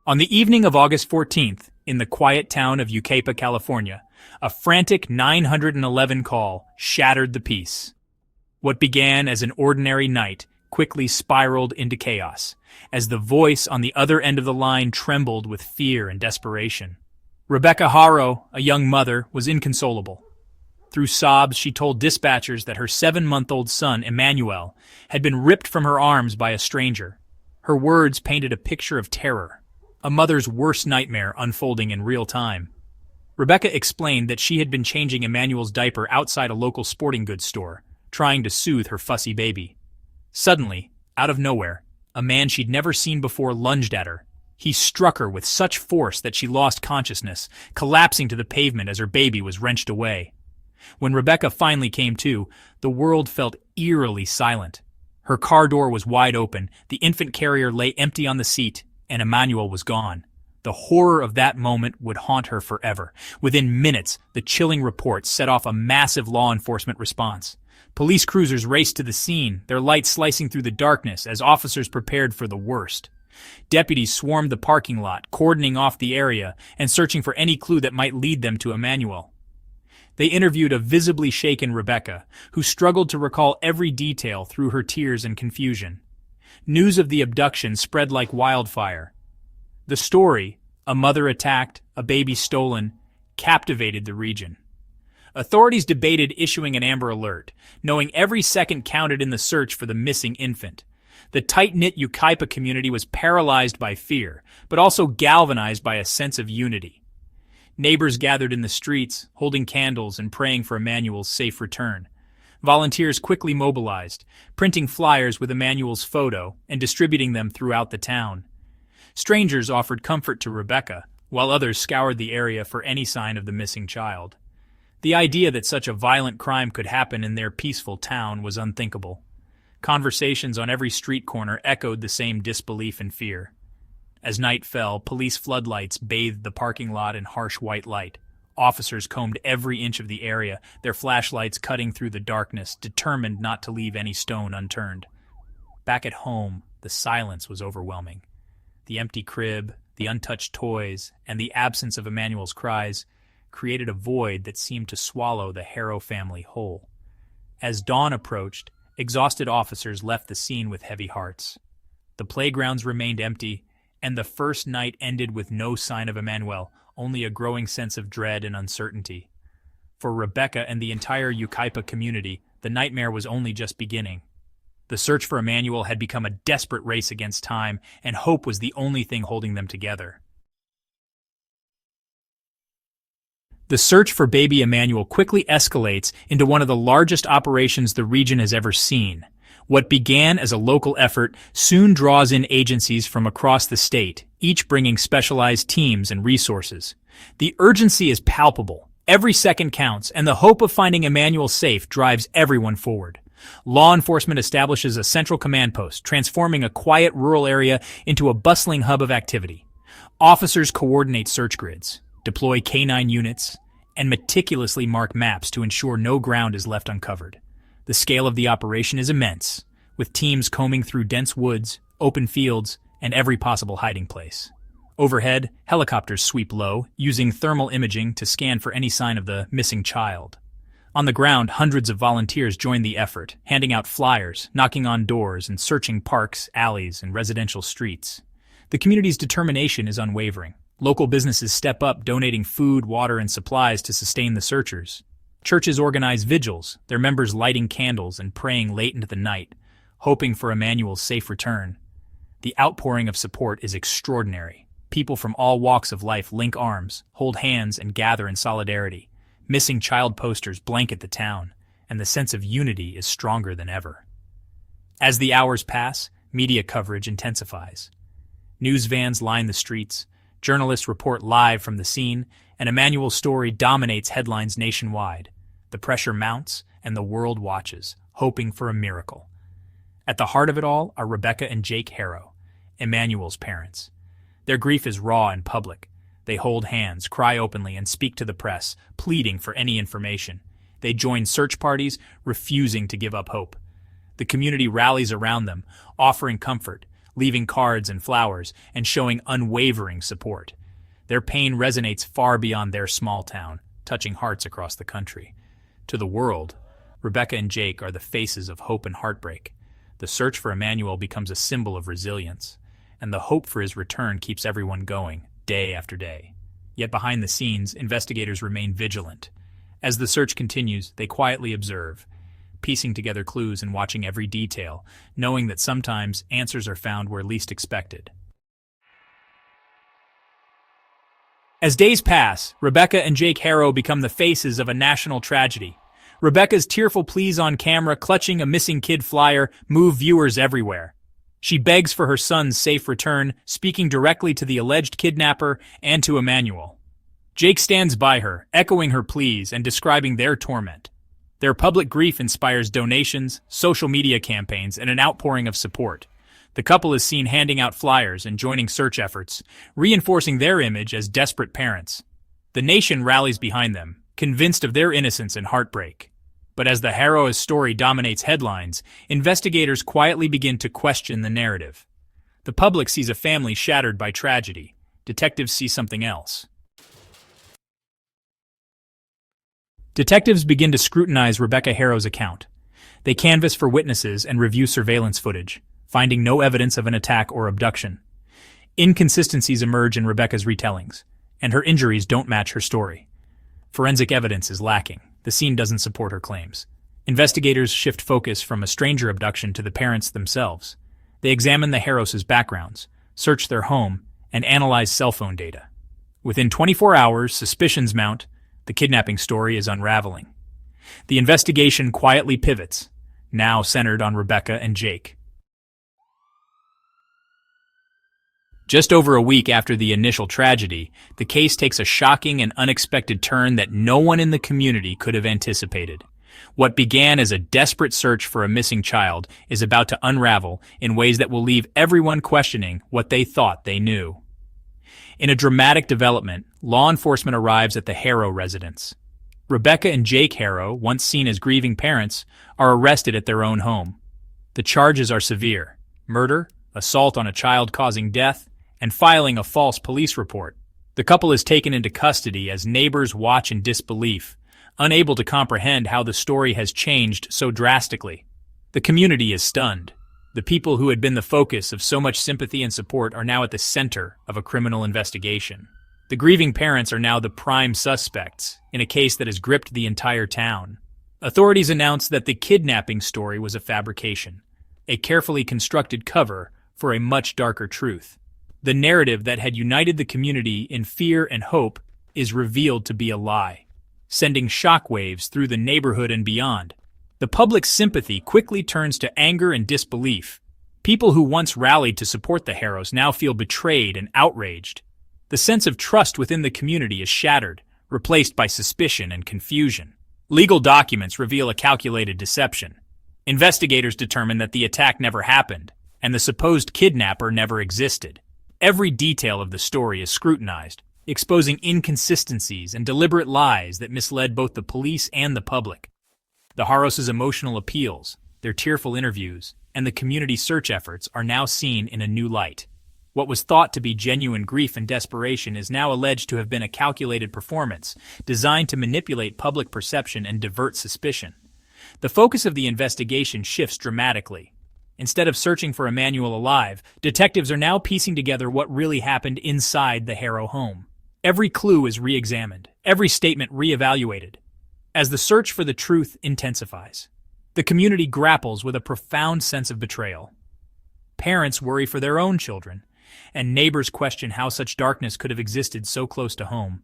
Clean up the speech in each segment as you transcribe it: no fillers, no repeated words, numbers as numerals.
On the evening of August 14th, in the quiet town of Yucaipa, California, a frantic 911 call shattered the peace. What began as an ordinary night quickly spiraled into chaos, as the voice on the other end of the line trembled with fear and desperation. Rebecca Haro, a young mother, was inconsolable. Through sobs, she told dispatchers that her 7-month-old son, Emmanuel, had been ripped from her arms by a stranger. Her words painted a picture of terror, a mother's worst nightmare unfolding in real time. Rebecca explained that she had been changing Emmanuel's diaper outside a local sporting goods store, trying to soothe her fussy baby. Suddenly, out of nowhere, a man she'd never seen before lunged at her. He struck her with such force that she lost consciousness, collapsing to the pavement as her baby was wrenched away. When Rebecca finally came to, the world felt eerily silent. Her car door was wide open, the infant carrier lay empty on the seat, and Emmanuel was gone. The horror of that moment would haunt her forever. Within minutes, the chilling reports set off a massive law enforcement response. Police cruisers raced to the scene, their lights slicing through the darkness as officers prepared for the worst. Deputies swarmed the parking lot, cordoning off the area and searching for any clue that might lead them to Emmanuel. They interviewed a visibly shaken Rebecca, who struggled to recall every detail through her tears and confusion. News of the abduction spread like wildfire. The story, a mother attacked, a baby stolen, captivated the region. Authorities debated issuing an Amber Alert, knowing every second counted in the search for the missing infant. The tight-knit yucaipa community was paralyzed by fear, but also galvanized by a sense of unity. Neighbors gathered in the streets, holding candles and praying for Emmanuel's safe return. Volunteers quickly mobilized, printing flyers with Emmanuel's photo and distributing them throughout the town. Strangers offered comfort to Rebecca, while others scoured the area for any sign of the missing child. The idea that such a violent crime could happen in their peaceful town was unthinkable. Conversations on every street corner echoed the same disbelief and fear. As night fell, police floodlights bathed the parking lot in harsh white light. Officers combed every inch of the area, their flashlights cutting through the darkness, determined not to leave any stone unturned. Back at home, the silence was overwhelming. The empty crib, the untouched toys, and the absence of Emmanuel's cries created a void that seemed to swallow the Haro family whole. As dawn approached, exhausted officers left the scene with heavy hearts. The playgrounds remained empty, and the first night ended with no sign of Emmanuel, only a growing sense of dread and uncertainty. For Rebecca and the entire yucaipa community, the nightmare was only just beginning. The search for Emmanuel had become a desperate race against time, and hope was the only thing holding them together. The search for baby Emmanuel quickly escalates into one of the largest operations the region has ever seen. What began as a local effort soon draws in agencies from across the state, each bringing specialized teams and resources. The urgency is palpable. Every second counts, and the hope of finding Emmanuel safe drives everyone forward. Law enforcement establishes a central command post, transforming a quiet rural area into a bustling hub of activity. Officers coordinate search grids, deploy K-9 units, and meticulously mark maps to ensure no ground is left uncovered. The scale of the operation is immense, with teams combing through dense woods, open fields, and every possible hiding place. Overhead, helicopters sweep low, using thermal imaging to scan for any sign of the missing child. On the ground, hundreds of volunteers join the effort, handing out flyers, knocking on doors, and searching parks, alleys, and residential streets. The community's determination is unwavering. Local businesses step up, donating food, water, and supplies to sustain the searchers. Churches organize vigils, their members lighting candles and praying late into the night, hoping for Emmanuel's safe return. The outpouring of support is extraordinary. People from all walks of life link arms, hold hands, and gather in solidarity. Missing child posters blanket the town, and the sense of unity is stronger than ever. As the hours pass, media coverage intensifies. News vans line the streets, journalists report live from the scene, and Emmanuel's story dominates headlines nationwide. The pressure mounts, and the world watches, hoping for a miracle. At the heart of it all are Rebecca and Jake Haro, Emmanuel's parents. Their grief is raw and public. They hold hands, cry openly, and speak to the press, pleading for any information. They join search parties, refusing to give up hope. The community rallies around them, offering comfort, leaving cards and flowers and showing unwavering support. Their pain resonates far beyond their small town, touching hearts across the country. To the world, Rebecca and Jake are the faces of hope and heartbreak. The search for Emmanuel becomes a symbol of resilience, and the hope for his return keeps everyone going, day after day. Yet behind the scenes, investigators remain vigilant. As the search continues, they quietly observe, piecing together clues and watching every detail, knowing that sometimes answers are found where least expected. As days pass, Rebecca and Jake Haro become the faces of a national tragedy. Rebecca's tearful pleas on camera, clutching a missing kid flyer, move viewers everywhere. She begs for her son's safe return, speaking directly to the alleged kidnapper and to Emmanuel. Jake stands by her, echoing her pleas and describing their torment. Their public grief inspires donations, social media campaigns, and an outpouring of support. The couple is seen handing out flyers and joining search efforts, reinforcing their image as desperate parents. The nation rallies behind them, convinced of their innocence and heartbreak. But as the Haro's story dominates headlines, investigators quietly begin to question the narrative. The public sees a family shattered by tragedy. Detectives see something else. Detectives begin to scrutinize Rebecca Haro's account. They canvass for witnesses and review surveillance footage, finding no evidence of an attack or abduction. Inconsistencies emerge in Rebecca's retellings, and her injuries don't match her story. Forensic evidence is lacking. The scene doesn't support her claims. Investigators shift focus from a stranger abduction to the parents themselves. They examine the Haros' backgrounds, search their home, and analyze cell phone data. Within 24 hours, suspicions mount. The kidnapping story is unraveling. The investigation quietly pivots, now centered on Rebecca and Jake. Just over a week after the initial tragedy, the case takes a shocking and unexpected turn that no one in the community could have anticipated. What began as a desperate search for a missing child is about to unravel in ways that will leave everyone questioning what they thought they knew. In a dramatic development, law enforcement arrives at the Haro residence. Rebecca and Jake Haro, once seen as grieving parents, are arrested at their own home. The charges are severe: murder, assault on a child causing death, and filing a false police report. The couple is taken into custody as neighbors watch in disbelief, unable to comprehend how the story has changed so drastically. The community is stunned. The people who had been the focus of so much sympathy and support are now at the center of a criminal investigation. The grieving parents are now the prime suspects in a case that has gripped the entire town. Authorities announce that the kidnapping story was a fabrication, a carefully constructed cover for a much darker truth. The narrative that had united the community in fear and hope is revealed to be a lie, sending shockwaves through the neighborhood and beyond. The public's sympathy quickly turns to anger and disbelief. People who once rallied to support the Haros now feel betrayed and outraged. The sense of trust within the community is shattered, replaced by suspicion and confusion. Legal documents reveal a calculated deception. Investigators determine that the attack never happened, and the supposed kidnapper never existed. Every detail of the story is scrutinized, exposing inconsistencies and deliberate lies that misled both the police and the public. The Haros' emotional appeals, their tearful interviews, and the community search efforts are now seen in a new light. What was thought to be genuine grief and desperation is now alleged to have been a calculated performance, designed to manipulate public perception and divert suspicion. The focus of the investigation shifts dramatically. Instead of searching for Emmanuel alive, detectives are now piecing together what really happened inside the Haro home. Every clue is re-examined, every statement re-evaluated. As the search for the truth intensifies, the community grapples with a profound sense of betrayal. Parents worry for their own children, and neighbors question how such darkness could have existed so close to home.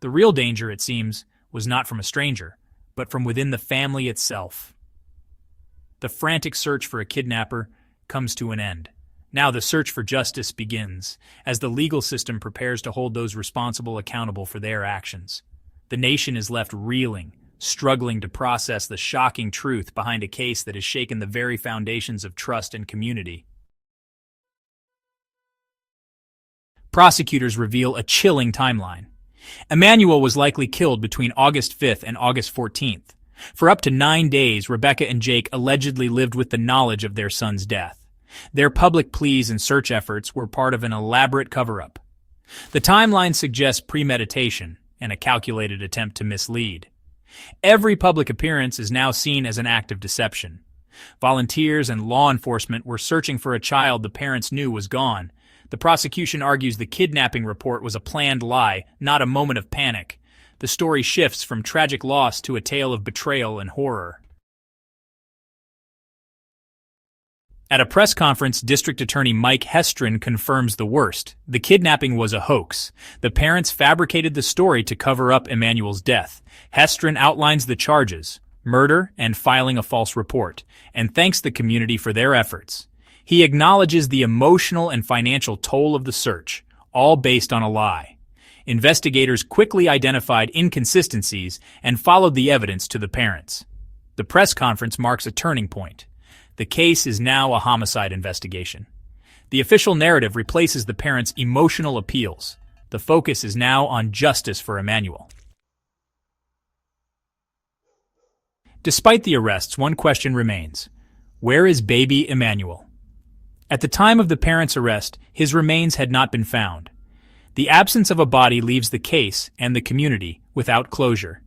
The real danger, it seems, was not from a stranger, but from within the family itself. The frantic search for a kidnapper comes to an end. Now the search for justice begins, as the legal system prepares to hold those responsible accountable for their actions. The nation is left reeling, struggling to process the shocking truth behind a case that has shaken the very foundations of trust and community. Prosecutors reveal a chilling timeline. Emmanuel was likely killed between August 5th and August 14th. For up to 9 days, Rebecca and Jake allegedly lived with the knowledge of their son's death. Their public pleas and search efforts were part of an elaborate cover-up. The timeline suggests premeditation and a calculated attempt to mislead. Every public appearance is now seen as an act of deception. Volunteers and law enforcement were searching for a child the parents knew was gone. The prosecution argues the kidnapping report was a planned lie, not a moment of panic. The story shifts from tragic loss to a tale of betrayal and horror. At a press conference, District Attorney Mikehestrin confirms the worst. The kidnapping was a hoax. The parents fabricated the story to cover up Emmanuel's death. Hestrin outlines the charges: murder and filing a false report, and thanks the community for their efforts. He acknowledges the emotional and financial toll of the search, all based on a lie. Investigators quickly identified inconsistencies and followed the evidence to the parents. The press conference marks a turning point. The case is now a homicide investigation. The official narrative replaces the parents' emotional appeals. The focus is now on justice for Emmanuel. Despite the arrests, one question remains: where is baby Emmanuel? At the time of the parents' arrest, his remains had not been found. The absence of a body leaves the case and the community without closure.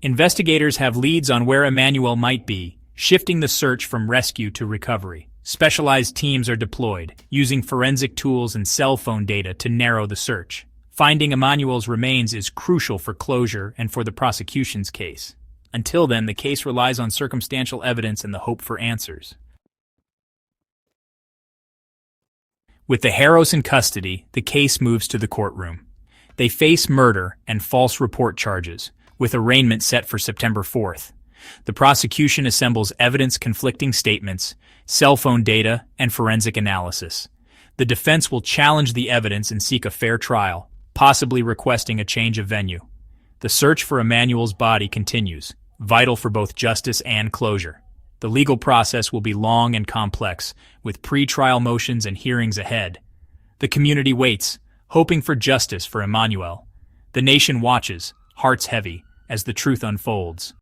Investigators have leads on where Emmanuel might be, shifting the search from rescue to recovery. Specialized teams are deployed, using forensic tools and cell phone data to narrow the search. Finding Emmanuel's remains is crucial for closure and for the prosecution's case. Until then, the case relies on circumstantial evidence and the hope for answers. With the Haros in custody, the case moves to the courtroom. They face murder and false report charges, with arraignment set for September 4th. The prosecution assembles evidence, conflicting statements, cell phone data, and forensic analysis. The defense will challenge the evidence and seek a fair trial, possibly requesting a change of venue. The search for Emmanuel's body continues, vital for both justice and closure. The legal process will be long and complex, with pre-trial motions and hearings ahead. The community waits, hoping for justice for Emmanuel. The nation watches, hearts heavy, as the truth unfolds.